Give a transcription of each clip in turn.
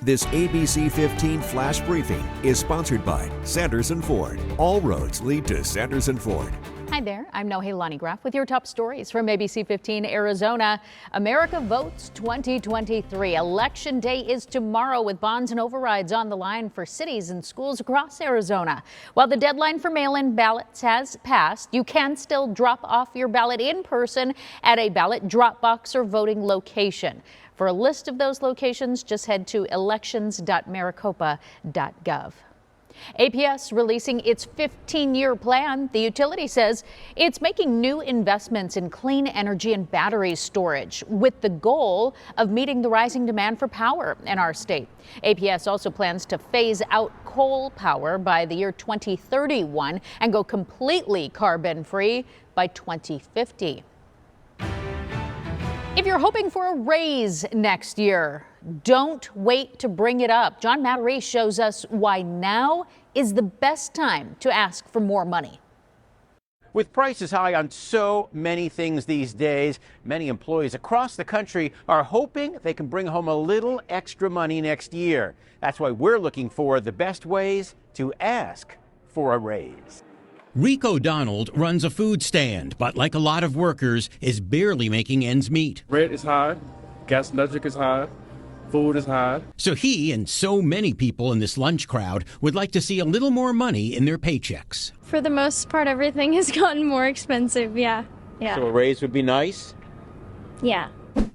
This ABC15 Flash Briefing is sponsored by Sanderson Ford. All roads lead to Sanderson Ford. Hi there, I'm Nohelani Graff with your top stories from ABC15 Arizona. America votes 2023. Election day is tomorrow with bonds and overrides on the line for cities and schools across Arizona. While the deadline for mail-in ballots has passed, you can still drop off your ballot in person at a ballot drop box or voting location. For a list of those locations, just head to elections.maricopa.gov. APS releasing its 15-year plan. The utility says it's making new investments in clean energy and battery storage with the goal of meeting the rising demand for power in our state. APS also plans to phase out coal power by the year 2031 and go completely carbon-free by 2050. If you're hoping for a raise next year, don't wait to bring it up. John Matarese shows us why now is the best time to ask for more money. With prices high on so many things these days, many employees across the country are hoping they can bring home a little extra money next year. That's why we're looking for the best ways to ask for a raise. Rico Donald runs a food stand, but like a lot of workers, is barely making ends meet. Rent is high, gas and electric is high, food is high. So he and so many people in this lunch crowd would like to see a little more money in their paychecks. For the most part, everything has gotten more expensive, yeah. So a raise would be nice? Yeah.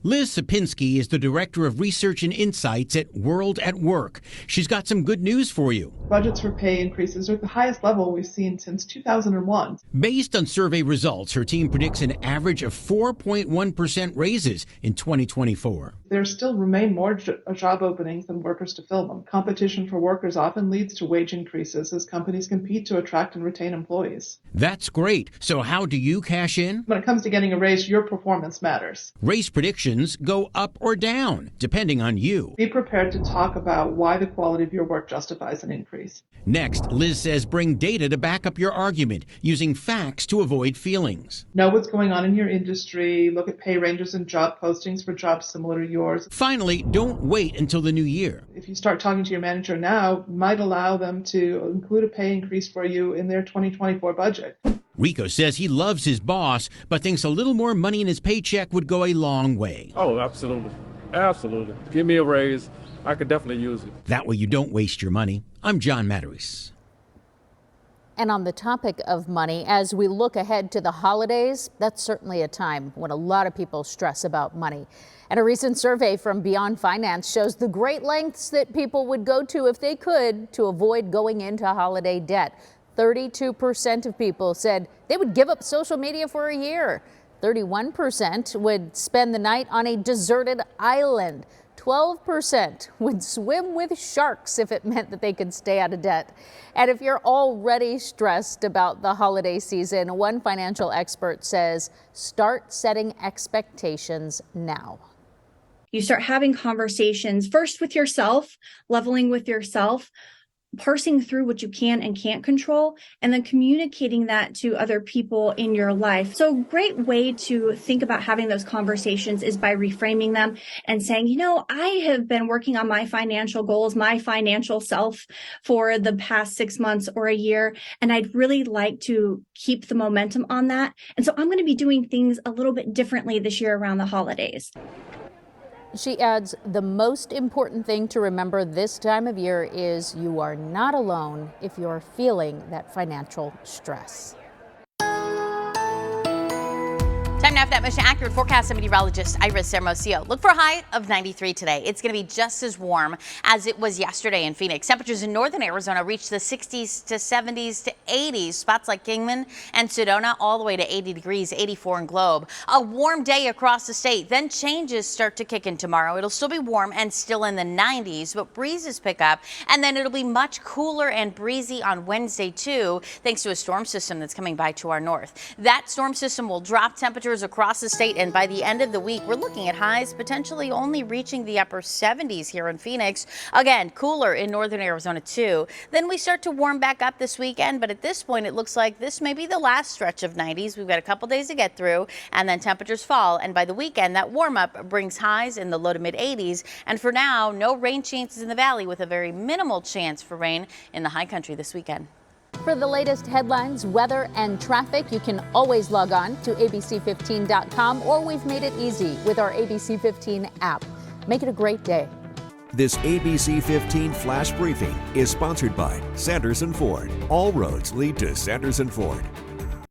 Liz Sapinski is the Director of Research and Insights at World at Work. She's got some good news for you. Budgets for pay increases are at the highest level we've seen since 2001. Based on survey results, her team predicts an average of 4.1% raises in 2024. There still remain more job openings than workers to fill them. Competition for workers often leads to wage increases as companies compete to attract and retain employees. That's great. So how do you cash in? When it comes to getting a raise, your performance matters. Raise predictions go up or down, depending on you. Be prepared to talk about why the quality of your work justifies an increase. Next, Liz says bring data to back up your argument, using facts to avoid feelings. Know what's going on in your industry, look at pay ranges and job postings for jobs similar to yours. Finally, don't wait until the new year. If you start talking to your manager now, it might allow them to include a pay increase for you in their 2024 budget. Rico says he loves his boss, but thinks a little more money in his paycheck would go a long way. Oh, absolutely. Absolutely. Give me a raise. I could definitely use it. That way you don't waste your money. I'm John Matarese. And on the topic of money, as we look ahead to the holidays, that's certainly a time when a lot of people stress about money. And a recent survey from Beyond Finance shows the great lengths that people would go to if they could to avoid going into holiday debt. 32% of people said they would give up social media for a year. 31% would spend the night on a deserted island. 12% would swim with sharks if it meant that they could stay out of debt. And if you're already stressed about the holiday season, one financial expert says start setting expectations now. You start having conversations first with yourself, leveling with yourself, parsing through what you can and can't control, and then communicating that to other people in your life. So a great way to think about having those conversations is by reframing them and saying, you know, I have been working on my financial goals, my financial self for the past 6 months or a year, and I'd really like to keep the momentum on that. And so I'm going to be doing things a little bit differently this year around the holidays. She adds, the most important thing to remember this time of year is you are not alone if you're feeling that financial stress. Time now for that mission accurate forecast. I'm meteorologist Iris Hermosillo. Look for a high of 93 today. It's going to be just as warm as it was yesterday in Phoenix. Temperatures in northern Arizona reach the 60s to 70s to 80s. Spots like Kingman and Sedona all the way to 80 degrees, 84 in Globe. A warm day across the state. Then changes start to kick in tomorrow. It'll still be warm and still in the 90s, but breezes pick up. And then it'll be much cooler and breezy on Wednesday too, thanks to a storm system that's coming by to our north. That storm system will drop temperatures across the state, and by the end of the week, we're looking at highs potentially only reaching the upper 70s here in Phoenix. Again, cooler in northern Arizona too. Then we start to warm back up this weekend, but at this point, it looks like this may be the last stretch of 90s. We've got a couple days to get through, and then temperatures fall. And by the weekend, that warm up brings highs in the low to mid 80s. And for now, no rain chances in the valley, with a very minimal chance for rain in the high country this weekend. For the latest headlines, weather, and traffic, you can always log on to ABC15.com, or we've made it easy with our ABC15 app. Make it a great day. This ABC15 Flash Briefing is sponsored by Sanderson Ford. All roads lead to Sanderson Ford.